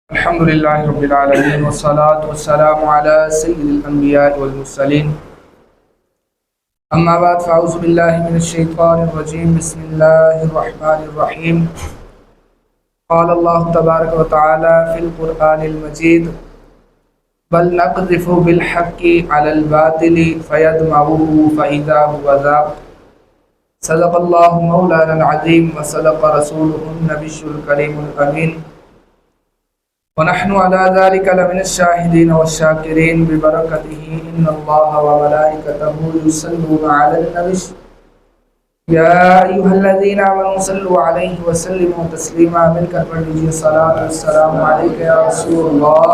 الحمد لله رب العالمين والصلاة والسلام على سيد الأنبياء والمرسلين أما بعد فأعوذ بالله من الشيطان الرجيم بسم الله الرحمن الرحيم قال الله تبارك وتعالى في القرآن المجيد بل نقذف بالحق على الباطل فيدمغه فإذا هو ذاق صدق الله مولانا العظيم وصدق رسوله النبي الكريم الأمين ونحن على ذلك لمن الشاهدين والشاكرين ببركته إن الله وملائكته يصلون على النبي يا أيها الذين آمنوا صلوا عليه وسلموا تسليما ملك الرجل صلاة والسلام عليك يا رسول الله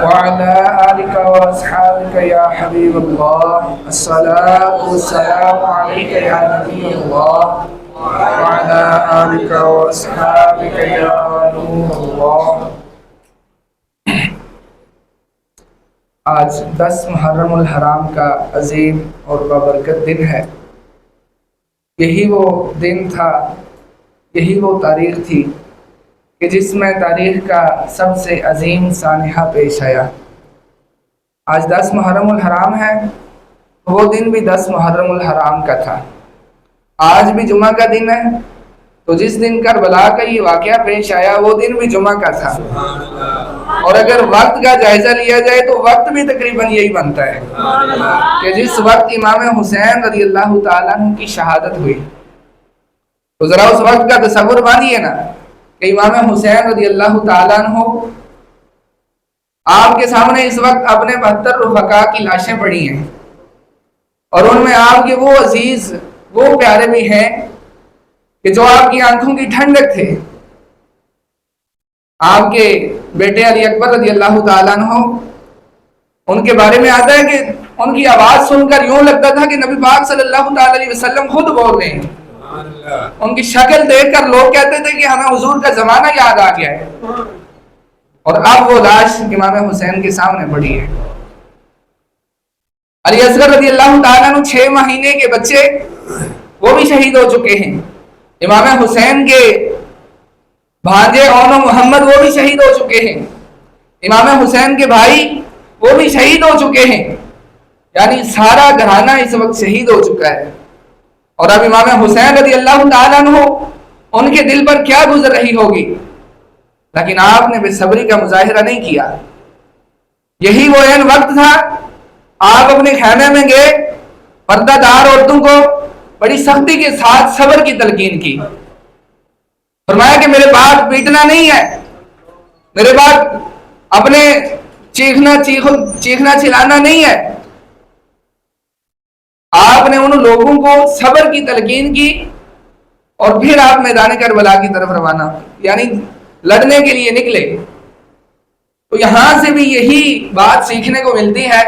وعلى آلك وأصحابك يا حبيب الله الصلاة والسلام عليك يا نبي الله وعلى آلك وأصحابك يا نور اللہ۔ آج 10 محرم الحرام کا عظیم اور بابرکت دن ہے۔ یہی وہ دن تھا، یہی وہ تاریخ تھی کہ جس میں تاریخ کا سب سے عظیم سانحہ پیش آیا۔ آج 10 محرم الحرام ہے، وہ دن بھی 10 محرم الحرام کا تھا۔ آج بھی جمعہ کا دن ہے، تو جس دن کربلا کا یہ واقعہ پیش آیا وہ دن بھی جمعہ کا تھا۔ اور اگر وقت کا جائزہ لیا جائے تو وقت بھی تقریباً یہی بنتا ہے کہ جس وقت امام حسین رضی اللہ تعالیٰ عنہ کی شہادت ہوئی، تو ذرا اس وقت کا تصور مانیے نا کہ امام حسین رضی اللہ تعالیٰ عنہ آپ کے سامنے اس وقت اپنے 72 رفقا کی لاشیں پڑی ہیں، اور ان میں آپ کے وہ عزیز وہ پیارے بھی ہیں کہ جو آپ کی آنکھوں کی ٹھنڈک تھے۔ آپ کے بیٹے علی اکبر رضی اللہ تعالیٰ عنہ، ان کے بارے میں آتا ہے کہ ان کی آواز سن کر یوں لگتا تھا کہ نبی پاک صلی اللہ تعالیٰ علیہ وسلم خود بول رہے ہیں۔ ان کی شکل دیکھ کر لوگ کہتے تھے کہ ہمیں حضور کا زمانہ یاد آ گیا ہے، اور اب وہ لاش امام حسین کے سامنے پڑی ہے۔ علی اصغر رضی اللہ تعالیٰ عنہ 6 مہینے کے بچے وہ بھی شہید ہو چکے ہیں۔ امام حسین کے بھانجے اون و محمد وہ بھی شہید ہو چکے ہیں۔ امام حسین کے بھائی وہ بھی شہید ہو چکے ہیں، یعنی سارا گھرانہ اس وقت شہید ہو چکا ہے۔ اور اب امام حسین رضی اللہ تعالیٰ عنہ ان کے دل پر کیا گزر رہی ہوگی، لیکن آپ نے بے صبری کا مظاہرہ نہیں کیا۔ یہی وہ عین وقت تھا، آپ اپنے خیمے میں گئے، پردہ دار عورتوں کو بڑی سختی کے ساتھ صبر کی تلقین کی۔ فرمایا کہ میرے بعد پیٹنا نہیں ہے، میرے بعد اپنے چیخنا چلانا نہیں ہے۔ آپ نے ان لوگوں کو صبر کی تلقین کی، اور پھر آپ میدان کربلا کی طرف روانہ یعنی لڑنے کے لیے نکلے۔ تو یہاں سے بھی یہی بات سیکھنے کو ملتی ہے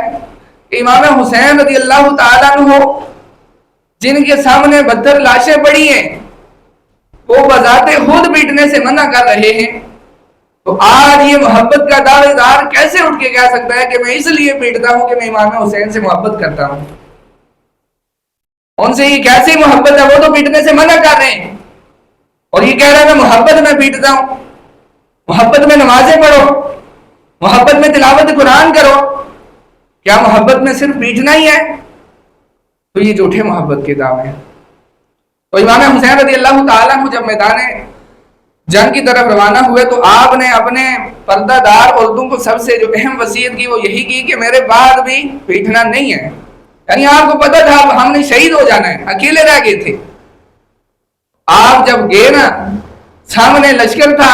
کہ امام حسین رضی اللہ تعالیٰ عنہ جن کے سامنے 72 لاشیں پڑی ہیں، وہ بذات خود پیٹنے سے منع کر رہے ہیں، تو آج یہ محبت کا دعوے دار کیسے اٹھ کے کہہ سکتا ہے کہ میں اس لیے پیٹتا ہوں کہ میں امام حسین سے محبت کرتا ہوں؟ ان سے یہ کیسی محبت ہے؟ وہ تو پیٹنے سے منع کر رہے ہیں، اور یہ کہہ رہا ہے میں محبت میں پیٹتا ہوں۔ محبت میں نمازیں پڑھو، محبت میں تلاوت قرآن کرو، کیا محبت میں صرف پیٹنا ہی ہے؟ تو یہ جھوٹے محبت کے دعوے ہیں۔ تو امام حسین رضی اللہ تعالیٰ عنہ جب میدان جنگ کی طرف روانہ ہوئے تو آپ نے اپنے پردہ دار عورتوں کو سب سے جو اہم وصیت کی وہ یہی کی کہ میرے بعد بھی پیٹنا نہیں ہے۔ یعنی آپ کو پتہ تھا ہم نے شہید ہو جانا ہے، اکیلے رہ گئے تھے۔ آپ جب گئے نا، سامنے لشکر تھا،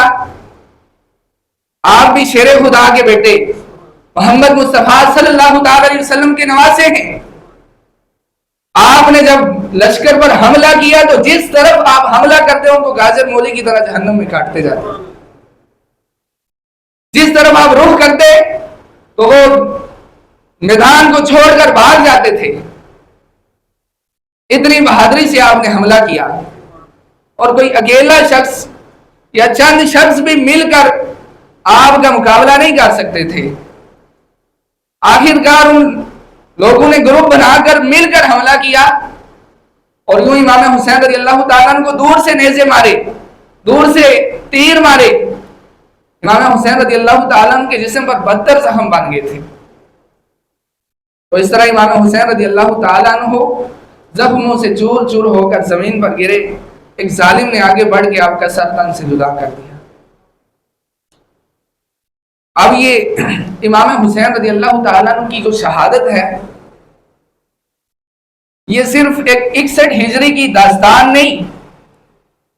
آپ بھی شیر خدا کے بیٹے محمد مصطفیٰ صلی اللہ تعالی علیہ وسلم کے نواسے ہیں۔ آپ نے جب لشکر پر حملہ کیا تو جس طرف آپ حملہ کرتے ہو تو گاجر مولی کی طرح جہنم میں کاٹتے جاتے، جس طرف آپ رخ کرتے تو وہ میدان کو چھوڑ کر بھاگ جاتے تھے۔ اتنی بہادری سے آپ نے حملہ کیا، اور کوئی اکیلا شخص یا چند شخص بھی مل کر آپ کا مقابلہ نہیں کر سکتے تھے۔ آخرکار ان لوگوں نے گروپ بنا کر مل کر حملہ کیا، اور یوں امام حسین رضی اللہ تعالیٰ عنہ کو دور سے نیزے مارے، دور سے تیر مارے، امام حسین رضی اللہ تعالیٰ عنہ کے جسم پر 72 زخم بن گئے تھے. تو اس طرح امام حسین رضی اللہ تعالیٰ عنہ زخموں سے چور چور ہو کر زمین پر گرے. ایک ظالم نے آگے بڑھ کے آپ کا سر تن سے جدا کر دیا. اب یہ امام حسین رضی اللہ تعالیٰ عنہ کی جو شہادت ہے یہ صرف ایک 61 ہجری کی داستان نہیں،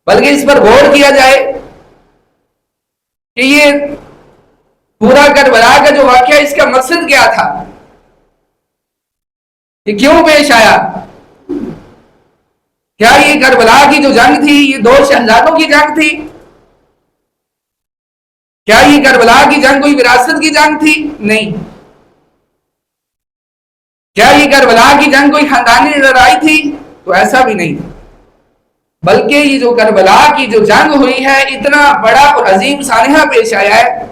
بلکہ اس پر غور کیا جائے کہ یہ پورا کربلا کا جو واقعہ اس کا مقصد کیا تھا، یہ کیوں پیش آیا. کیا یہ کربلا کی جو جنگ تھی یہ 2 شہزادوں کی جنگ تھی؟ کیا یہ کربلا کی جنگ کوئی وراثت کی جنگ تھی؟ نہیں. کیا یہ کربلا کی جنگ کوئی خاندانی لڑائی تھی؟ تو ایسا بھی نہیں. بلکہ یہ جو کربلا کی جو جنگ ہوئی ہے اتنا بڑا اور عظیم سانحہ پیش آیا ہے.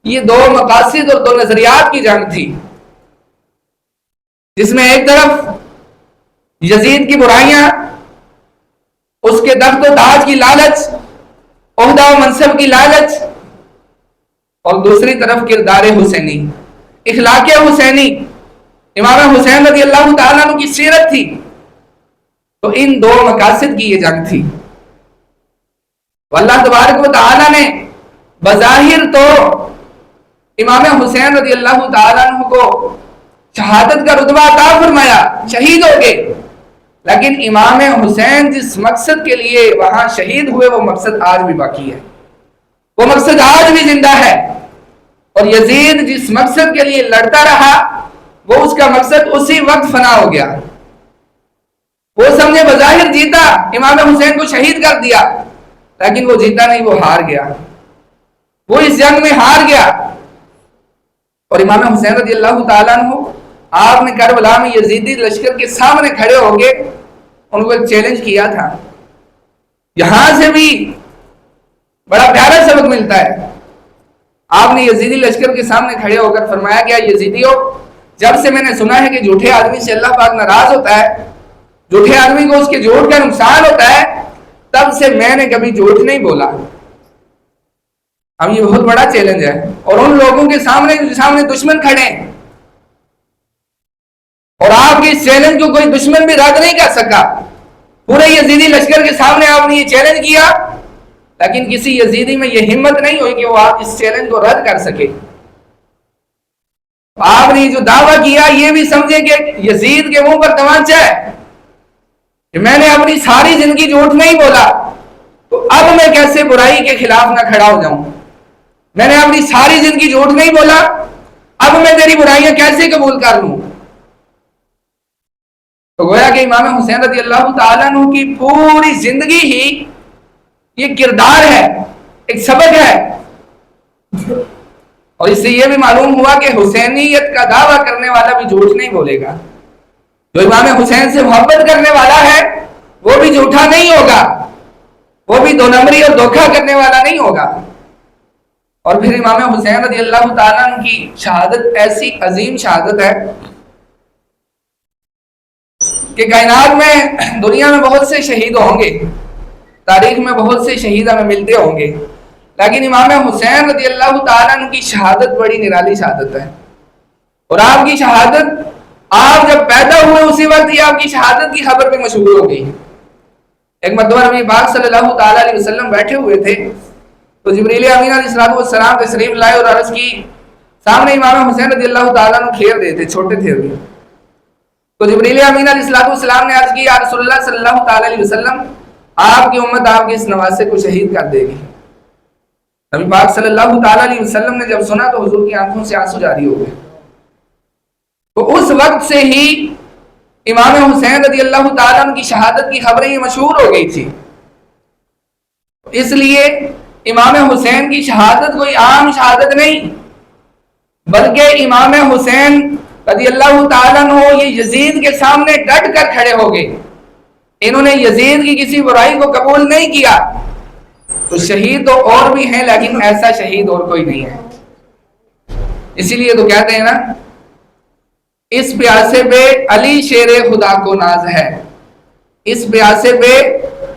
یہ 2 مقاصد اور 2 نظریات کی جنگ تھی، جس میں ایک طرف یزید کی برائیاں، اس کے تخت و تاج کی لالچ، عہدہ و منصب کی لالچ، اور دوسری طرف کردار حسینی، اخلاق حسینی، امام حسین رضی اللہ تعالیٰ عنہ کی سیرت تھی. تو ان 2 مقاصد کی یہ جنگ تھی. اللہ تبارک و تعالیٰ نے بظاہر تو امام حسین رضی اللہ تعالیٰ عنہ کو شہادت کا رتبہ عطا فرمایا، شہید ہو گئے. لیکن امام حسین جس مقصد کے لیے وہاں شہید ہوئے وہ مقصد آج بھی باقی ہے، وہ مقصد آج بھی زندہ ہے. اور یزید جس مقصد کے لیے لڑتا رہا وہ اس کا مقصد اسی وقت فنا ہو گیا. وہ سمجھے بظاہر جیتا، امام حسین کو شہید کر دیا، لیکن وہ جیتا نہیں، وہ ہار گیا، وہ اس جنگ میں ہار گیا. اور امام حسین رضی اللہ تعالیٰ عنہ آپ نے کربلا میں یزیدی لشکر کے سامنے کھڑے ہو گئے، ان کو ایک چیلنج کیا تھا. یہاں سے بھی بڑا پیارا سبق ملتا ہے. آپ نے یزیدی لشکر کے سامنے کھڑے ہو کر فرمایا کہ یزیدیوں، جب سے میں نے سنا ہے کہ جھوٹے آدمی سے اللہ پاک ناراض ہوتا ہے، جھوٹے آدمی کو اس کے جھوٹ کا نقصان ہوتا ہے، تب سے میں نے کبھی جھوٹ نہیں بولا. اب یہ بہت بڑا چیلنج ہے، اور ان لوگوں کے سامنے دشمن کھڑے ہیں، اور آپ کے اس چیلنج کو کوئی دشمن بھی رد نہیں کر سکا. پورے یزیدی لشکر کے سامنے آپ نے یہ چیلنج کیا، لیکن کسی یزیدی میں یہ ہمت نہیں ہوئی کہ وہ آپ اس چیلنج کو رد کر سکے. آپ نے جو دعویٰ کیا یہ بھی سمجھے کہ یزید کے منہ پر تمانچہ ہے کہ میں نے اپنی ساری زندگی جھوٹ نہیں بولا، تو اب میں کیسے برائی کے خلاف نہ کھڑا ہو جاؤں. میں نے اپنی ساری زندگی جھوٹ نہیں بولا، اب میں تیری برائیاں کیسے قبول کر لوں. تو گویا کہ امام حسین رضی اللہ تعالیٰ عنہ کی پوری زندگی ہی یہ کردار ہے، ایک سبق ہے. اور اس سے یہ بھی معلوم ہوا کہ حسینیت کا دعویٰ کرنے والا بھی جھوٹ نہیں بولے گا. جو امام حسین سے محبت کرنے والا ہے وہ بھی جھوٹا نہیں ہوگا، وہ بھی 2 نمبری اور دھوکہ کرنے والا نہیں ہوگا. اور پھر امام حسین رضی اللہ تعالیٰ عنہ کی شہادت ایسی عظیم شہادت ہے کہ کائنات میں، دنیا میں بہت سے شہید ہوں گے، تاریخ میں بہت سے شہید ہمیں ملتے ہوں گے، لیکن امام حسین رضی اللہ تعالیٰ عنہ کی شہادت بڑی نرالی شہادت ہے. اور آپ کی شہادت، آپ جب پیدا ہوئے اسی وقت ہی آپ کی شہادت کی خبر بھی مشہور ہو گئی. ایک مرتبہ نبی پاک صلی اللہ تعالیٰ علیہ وسلم بیٹھے ہوئے تھے تو جبریل امین علیہ السلام تشریف لائے اور عرض کی. سامنے امام حسین رضی اللہ تعالیٰ عنہ کھیل رہے تھے، چھوٹے تھے ابھی. تو جبریل امین علیہ السلام نے عرض کی، یا رسول اللہ صلی اللہ تعالیٰ علیہ وسلم، آپ کی امت آپ کے اس نواسے کو شہید کر دے گی. نبی پاک صلی اللہ تعالیٰ علیہ وسلم نے جب سنا تو حضور کی آنکھوں سے آنسو جاری ہو گئے. تو اس وقت سے ہی امام حسین رضی اللہ تعالیٰ عنہ کی شہادت کی خبریں یہ مشہور ہو گئی تھی. اس لیے امام حسین کی شہادت کوئی عام شہادت نہیں، بلکہ امام حسین رضی اللہ تعالیٰ عنہ یہ یزید کے سامنے ڈٹ کر کھڑے ہو گئے. انہوں نے یزید کی کسی برائی کو قبول نہیں کیا. تو شہید تو اور بھی ہیں، لیکن ایسا شہید اور کوئی نہیں ہے. اسی لیے تو کہتے ہیں نا، اس پیاسے پہ علی شیر خدا کو ناز ہے، اس پیاسے پہ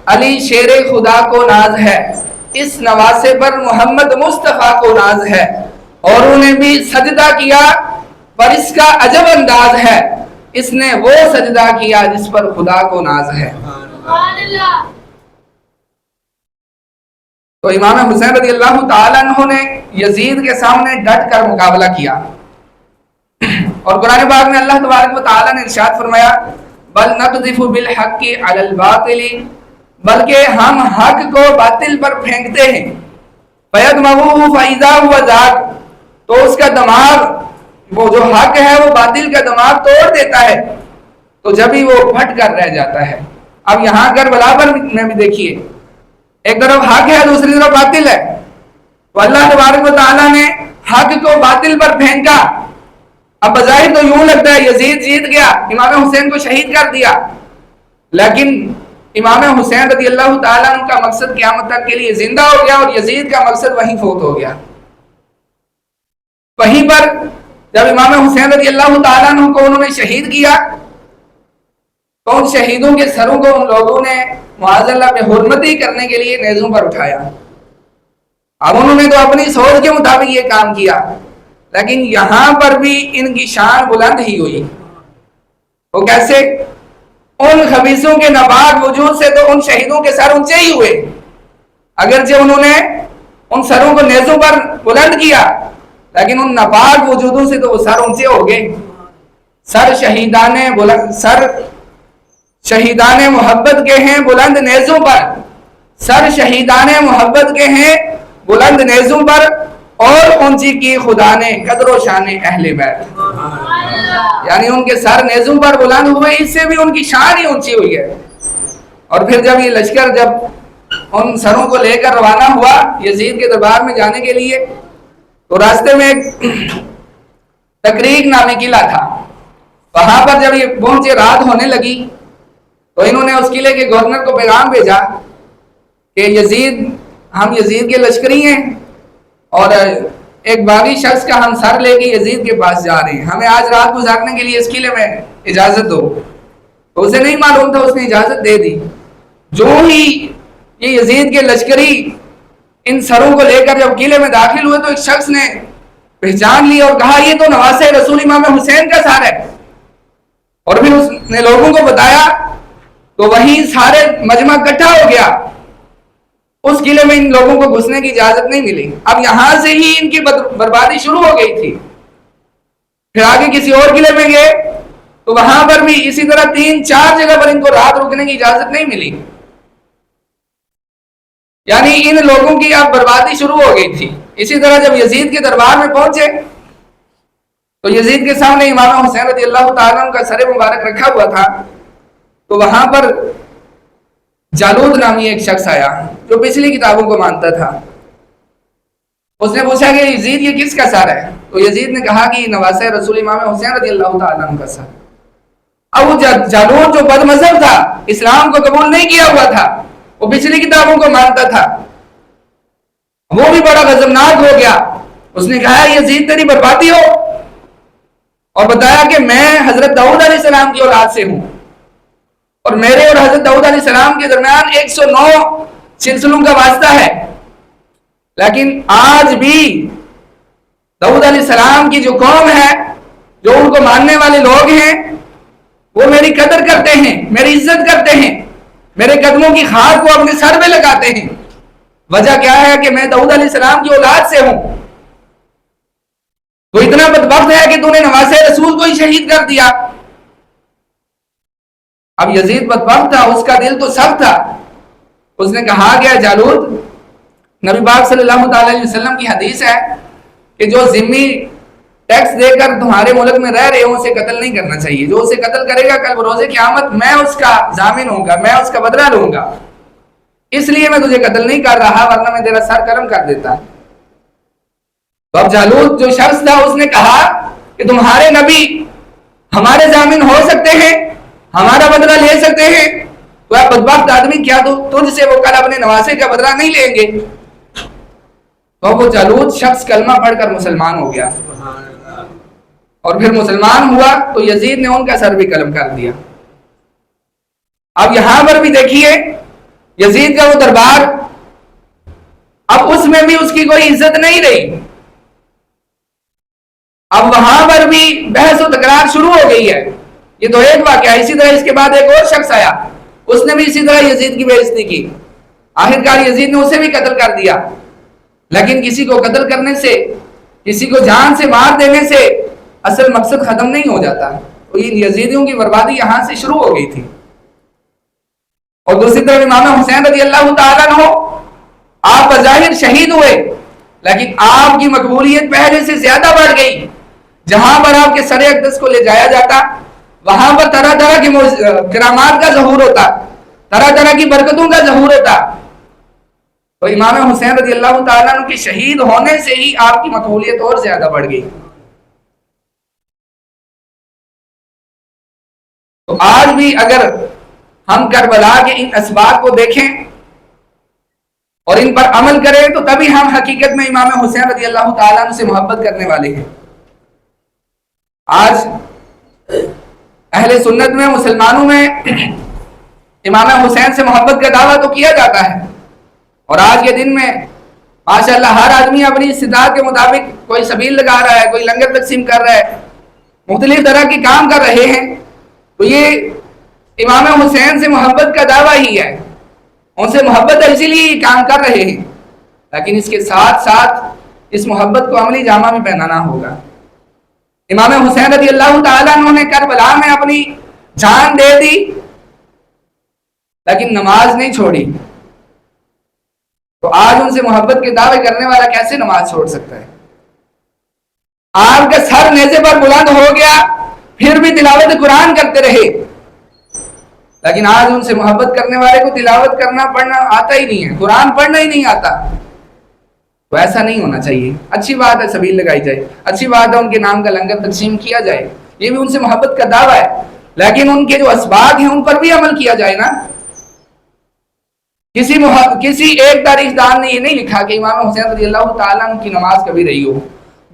علی شیر خدا کو ناز ہے، اس نواسے پر محمد مصطفیٰ کو ناز ہے، اور انہیں بھی سجدہ کیا، پر اس کا عجب انداز ہے، اس نے وہ سجدہ کیا جس پر خدا کو ناز ہے۔ تو امام حسین رضی اللہ تعالیٰ عنہ نے یزید کے سامنے ڈٹ کر مقابلہ کیا، اور قرآن پاک میں اللہ تبارک و تعالیٰ نے ارشاد فرمایا بل نقذف بالحق علی الباطل، بلکہ ہم حق کو باطل پر پھینکتے ہیں، فیدمغوہ فاذا هو زاغ، تو اس کا دماغ، وہ جو حق ہے وہ باطل کا دماغ توڑ دیتا ہے، تو جب ہی وہ پھٹ کر رہ جاتا ہے۔ اب یہاں کربلا پر میں بھی دیکھیے، ایک طرف حق ہے، دوسری طرف باطل ہے، تو اللہ تبارک و تعالیٰ نے حق کو باطل پر پھینکا۔ اب بظاہر تو یوں لگتا ہے یزید جیت گیا، امام حسین کو شہید کر دیا، لیکن امام حسین رضی اللہ تعالیٰ عنہ کا مقصد قیامت تک کے لیے زندہ ہو گیا، اور یزید کا مقصد وہیں فوت ہو گیا۔ وہیں پر جب امام حسین رضی اللہ تعالیٰ عنہ کو انہوں نے شہید کیا، تو ان شہیدوں کے سروں کو ان لوگوں نے معاذ اللہ پہ حرمتی کرنے کے لیے نیزوں پر اٹھایا۔ اب انہوں نے تو اپنی سوچ کے مطابق یہ کام کیا، لیکن یہاں پر بھی ان کی شان بلند ہی ہوئی۔ وہ کیسے؟ ان خبیثوں کے ناپاک وجود سے تو ان شہیدوں کے سر اونچے ہی ہوئے، اگرچہ انہوں نے ان سروں کو نیزوں پر بلند کیا، لیکن ان ناپاک وجودوں سے تو وہ سر اونچے ہو گئے۔ سر شہیدان محبت کے ہیں بلند نیزوں پر، سر شہیدان محبت کے ہیں بلند نیزوں پر، اور اونچی کی خدا نے قدر و شان اہل بیت، یعنی ان کے سر نیزوں پر بلند ہوئے، اس سے بھی ان کی شان ہی اونچی ہوئی ہے۔ اور پھر جب یہ لشکر جب ان سروں کو لے کر روانہ ہوا یزید کے دربار میں جانے کے لیے، تو راستے میں ایک تقریق نامی قلعہ تھا، وہاں پر جب یہ پہنچے رات ہونے لگی، تو انہوں نے اس قلعے کے گورنر کو پیغام بھیجا کہ ہم یزید کے لشکری ہیں، اور ایک باغی شخص کا ہم سر لے کے یزید کے پاس جا رہے ہیں، ہمیں آج رات گزارنے کے لیے اس قلعے میں اجازت دو۔ تو اسے نہیں معلوم تھا، اس نے اجازت دے دی۔ جو ہی یہ یزید کے لشکری ان سروں کو لے کر جب قلعے میں داخل ہوئے، تو ایک شخص نے پہچان لی اور کہا یہ تو نواسے رسول امام حسین کا سر ہے، اور پھر اس نے لوگوں کو بتایا، تو وہیں سارے مجمع اکٹھا ہو گیا۔ اس قلعے میں ان لوگوں کو گھسنے کی اجازت نہیں ملی۔ اب یہاں سے ہی ان کی بربادی شروع ہو گئی تھی۔ پھر آگے کسی اور قلعے میں گئے، تو وہاں پر بھی اسی طرح 3-4 جگہ پر ان کو رات رکنے کی اجازت نہیں ملی، یعنی ان لوگوں کی اب بربادی شروع ہو گئی تھی۔ اسی طرح جب یزید کے دربار میں پہنچے، تو یزید کے سامنے امام حسین رضی اللہ تعالیٰ عنہ کا سر مبارک رکھا ہوا تھا، تو وہاں پر جالود نامی ایک شخص آیا جو پچھلی کتابوں کو مانتا تھا۔ اس نے پوچھا کہ یزید یہ کس کا سر ہے؟ تو یزید نے کہا کہ نواسہ رسول امام حسین رضی اللہ تعالیٰ عنہ کا سر۔ اب وہ جالود جو بد مذہب تھا، اسلام کو قبول نہیں کیا ہوا تھا، وہ پچھلی کتابوں کو مانتا تھا، وہ بھی بڑا غضبناک ہو گیا۔ اس نے کہا یزید تیری بربادی ہو، اور بتایا کہ میں حضرت داؤد علیہ السلام کی اولاد سے ہوں، اور میرے اور حضرت داؤد علیہ السلام کے درمیان 109 سلسلوں کا واسطہ ہے، لیکن آج بھی داؤد علیہ السلام کی جو قوم ہے، جو ان کو ماننے والے لوگ ہیں، وہ میری قدر کرتے ہیں، میری عزت کرتے ہیں، میرے قدموں کی خاک کو اپنے سر میں لگاتے ہیں۔ وجہ کیا ہے کہ میں داؤد علیہ السلام کی اولاد سے ہوں۔ تو اتنا بدبخت ہے کہ تو نے نواسہ رسول کو ہی شہید کر دیا۔ اب یزید بدبخت تھا، اس کا دل تو سخت تھا۔ اس نے کہا گیا جالود، نبی پاک صلی اللہ علیہ وسلم کی حدیث ہے کہ جو ذمہ ٹیکس دے کر تمہارے ملک میں رہ رہے ہوں اسے قتل نہیں کرنا چاہیے، جو اسے قتل کرے گا کل بروز قیامت میں اس کا ضامن ہوں گا، میں اس کا بدلہ لوں گا، اس لیے میں تجھے قتل نہیں کر رہا، ورنہ میں تیرا سر قلم کر دیتا۔ تو اب جالود جو شخص تھا اس نے کہا کہ تمہارے نبی ہمارے ضامن ہو سکتے ہیں، ہمارا بدلہ لے سکتے ہیں، تو آپ بدبخت آدمی، کیا تجھ سے وہ کل اپنے نواسے کا بدلہ نہیں لیں گے؟ تو وہ جالود شخص کلمہ پڑھ کر مسلمان ہو گیا، اور پھر مسلمان ہوا تو یزید نے ان کا سر بھی قلم کر دیا۔ اب یہاں پر بھی دیکھیے یزید کا وہ دربار اب اس میں بھی اس کی کوئی عزت نہیں رہی. اب وہاں پر بھی بحث و تکرار شروع ہو گئی ہے. یہ تو ایک واقعہ. اسی طرح اس کے بعد ایک اور شخص آیا, اس نے بھی اسی طرح یزید کی بے عزتی کی. آخرکار یزید نے اسے بھی قتل کر دیا. لیکن کسی کو قتل کرنے سے, کسی کو جان سے مار دینے سے اصل مقصد ختم نہیں ہو جاتا. تو یہ یزیدیوں کی بربادی یہاں سے شروع ہو گئی تھی. اور دوسری طرف امام حسین رضی اللہ تعالیٰ عنہ, آپ بظاہر شہید ہوئے لیکن آپ کی مقبولیت پہلے سے زیادہ بڑھ گئی. جہاں پر آپ کے سر اقدس کو لے جایا جاتا وہاں پر طرح طرح کی کرامات کا ظہور ہوتا, طرح طرح کی برکتوں کا ظہور ہوتا. تو امام حسین رضی اللہ تعالیٰ عنہ کے شہید ہونے سے ہی آپ کی مقبولیت اور زیادہ بڑھ گئی. تو آج بھی اگر ہم کربلا کے ان اسباب کو دیکھیں اور ان پر عمل کریں تو تبھی ہم حقیقت میں امام حسین رضی اللہ تعالیٰ عنہ سے محبت کرنے والے ہیں. آج اہل سنت میں, مسلمانوں میں امام حسین سے محبت کا دعویٰ تو کیا جاتا ہے, اور آج کے دن میں ماشاءاللہ ہر آدمی اپنی استطاعت کے مطابق کوئی سبیل لگا رہا ہے, کوئی لنگر تقسیم کر رہا ہے, مختلف طرح کے کام کر رہے ہیں. تو یہ امام حسین سے محبت کا دعویٰ ہی ہے. ان سے محبت اسی لیے کام کر رہے ہیں, لیکن اس کے ساتھ ساتھ اس محبت کو عملی جامہ میں پہنانا ہوگا. امام حسین رضی اللہ تعالیٰ عنہ نے کربلا میں اپنی جان دے دی لیکن نماز نہیں چھوڑی. تو آج ان سے محبت کے دعوے کرنے والا کیسے نماز چھوڑ سکتا ہے؟ آپ کا سر نیزے پر بلند ہو گیا پھر بھی تلاوت قرآن کرتے رہے, لیکن آج ان سے محبت کرنے والے کو تلاوت کرنا پڑھنا آتا ہی نہیں ہے, قرآن پڑھنا ہی نہیں آتا. تو ایسا نہیں ہونا چاہیے. اچھی بات ہے سبیل لگائی جائے, اچھی بات ہے ان کے نام کا لنگر تقسیم کیا جائے, یہ بھی ان سے محبت کا دعویٰ ہے, لیکن ان کے جو اسباب ہیں ان پر بھی عمل کیا جائے نا. کسی ایک تاریخ دان نے یہ نہیں لکھا کہ امام حسین رضی اللہ تعالیٰ عنہ کی نماز کبھی رہی ہو,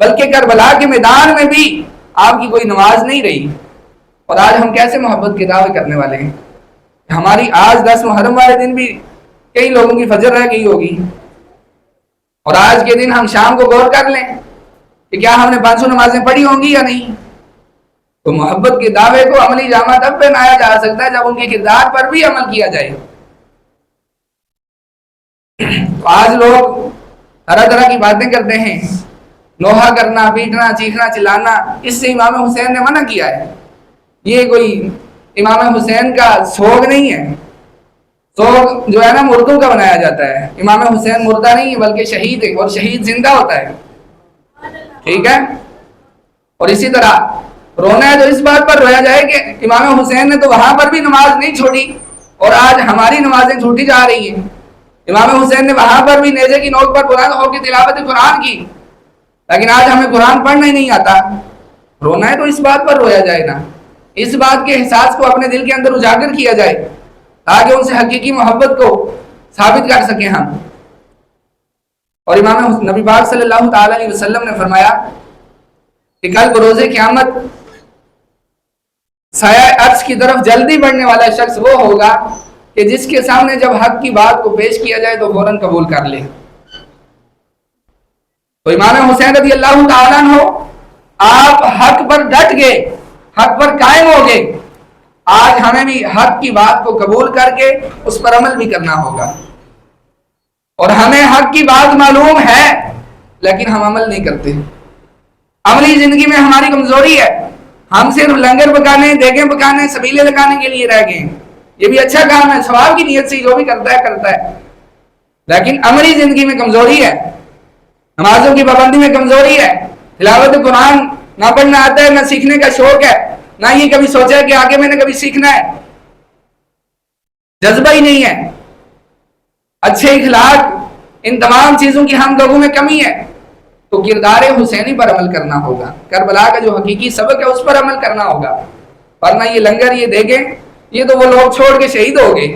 بلکہ کربلا کے میدان میں بھی آپ کی کوئی نماز نہیں رہی. اور آج ہم کیسے محبت کے دعوے کرنے والے ہیں؟ ہماری آج 10 محرم والے دن بھی کئی لوگوں کی فجر رہ گئی ہوگی, اور آج کے دن ہم شام کو غور کر لیں کہ کیا ہم نے 500 نمازیں پڑھی ہوں گی یا نہیں. تو محبت کے دعوے کو عملی جامہ تب پہنایا جا سکتا ہے جب ان کے کردار پر بھی عمل کیا جائے. تو آج لوگ طرح طرح کی باتیں کرتے ہیں, نوحہ کرنا, پیٹنا, چیخنا, چلانا, اس سے امام حسین نے منع کیا ہے. یہ کوئی امام حسین کا سوگ نہیں ہے. سوگ جو ہے نا مردوں کا بنایا جاتا ہے. امام حسین مردہ نہیں ہے بلکہ شہید ہے, اور شہید زندہ ہوتا ہے. ٹھیک ہے. اور اسی طرح رونا ہے تو اس بات پر رویا جائے کہ امام حسین نے تو وہاں پر بھی نماز نہیں چھوڑی اور آج ہماری نمازیں چھوٹی جا رہی ہیں. امام حسین نے وہاں پر بھی نیزے کی نوک پر بلند ہو کے تلاوت قرآن کی, لیکن آج ہمیں قرآن پڑھنا ہی نہیں آتا. رونا ہے تو اس بات پر رویا جائے نا, اس بات کے احساس کو اپنے دل کے اندر اجاگر کیا جائے تاکہ ان سے حقیقی محبت کو ثابت کر سکیں ہم. اور امام نبی پاک صلی اللہ تعالی علیہ وسلم نے فرمایا کہ کل بروز قیامت سایہ عرش کی طرف جلدی بڑھنے والا شخص وہ ہوگا کہ جس کے سامنے جب حق کی بات کو پیش کیا جائے تو فوراً قبول کر لے. تو امام حسین رضی اللہ تعالیٰ عنہ آپ حق پر ڈٹ گئے, حق پر قائم ہو گئے. آج ہمیں بھی حق کی بات کو قبول کر کے اس پر عمل بھی کرنا ہوگا. اور ہمیں حق کی بات معلوم ہے لیکن ہم عمل نہیں کرتے. عملی زندگی میں ہماری کمزوری ہے. ہم صرف لنگر پکانے, دیگیں پکانے, سبیلے لگانے کے لیے رہ گئے. یہ بھی اچھا کام ہے, ثواب کی نیت سے جو بھی کرتا ہے, لیکن عملی زندگی میں کمزوری ہے. نمازوں کی پابندی میں کمزوری ہے. تلاوت قرآن نہ پڑھنا آتا ہے, نہ سیکھنے کا شوق ہے, نہ یہ کبھی سوچا ہے کہ آگے میں نے کبھی سیکھنا ہے. جذبہ ہی نہیں ہے. اچھے اخلاق, ان تمام چیزوں کی ہم لوگوں میں کمی ہے. تو کردار حسینی پر عمل کرنا ہوگا. کربلا کا جو حقیقی سبق ہے اس پر عمل کرنا ہوگا. ورنہ یہ لنگر, یہ دیگیں, یہ تو وہ لوگ چھوڑ کے شہید ہو گئے.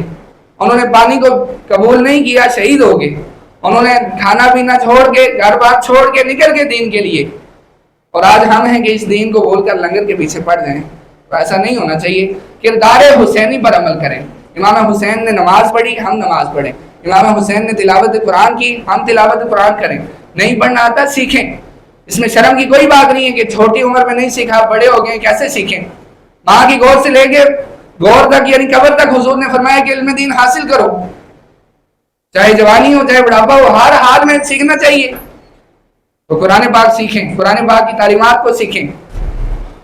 انہوں نے پانی کو قبول نہیں کیا, شہید ہو گئے. انہوں نے کھانا پینا چھوڑ کے, گھر بار چھوڑ کے نکل کے دین کے لیے. اور آج ہم ہیں کہ اس دین کو بول کر لنگر کے پیچھے پڑ جائیں. تو ایسا نہیں ہونا چاہیے. کردار حسینی پر عمل کریں. امام حسین نے نماز پڑھی, ہم نماز پڑھیں. امام حسین نے تلاوت قرآن کی، ہم تلاوت قرآن کریں. نہیں پڑھنا آتا سیکھیں، اس میں شرم کی کوئی بات نہیں ہے کہ چھوٹی عمر میں نہیں سیکھا، بڑے ہو گئے کیسے سیکھیں. ماں کی گود سے لے کے گور تک یعنی قبر تک حضور نے فرمایا کہ علم دین حاصل کرو، چاہے جوانی ہو چاہے بڑھاپا ہو، ہر حال میں سیکھنا چاہیے. تو قرآن پاک سیکھیں، قرآن پاک کی تعلیمات کو سیکھیں،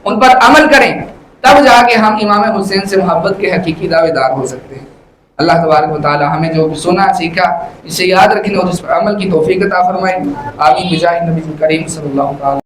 ان پر عمل کریں، تب جا کے ہم امام حسین سے محبت کے حقیقی دعوے دار ہو سکتے ہیں. اللہ تبارک و تعالی ہمیں جو سنا سیکھا اسے یاد رکھنے اور اس پر عمل کی توفیق عطا فرمائے. آمین بجاہ نبی کریم صلی اللہ تعالی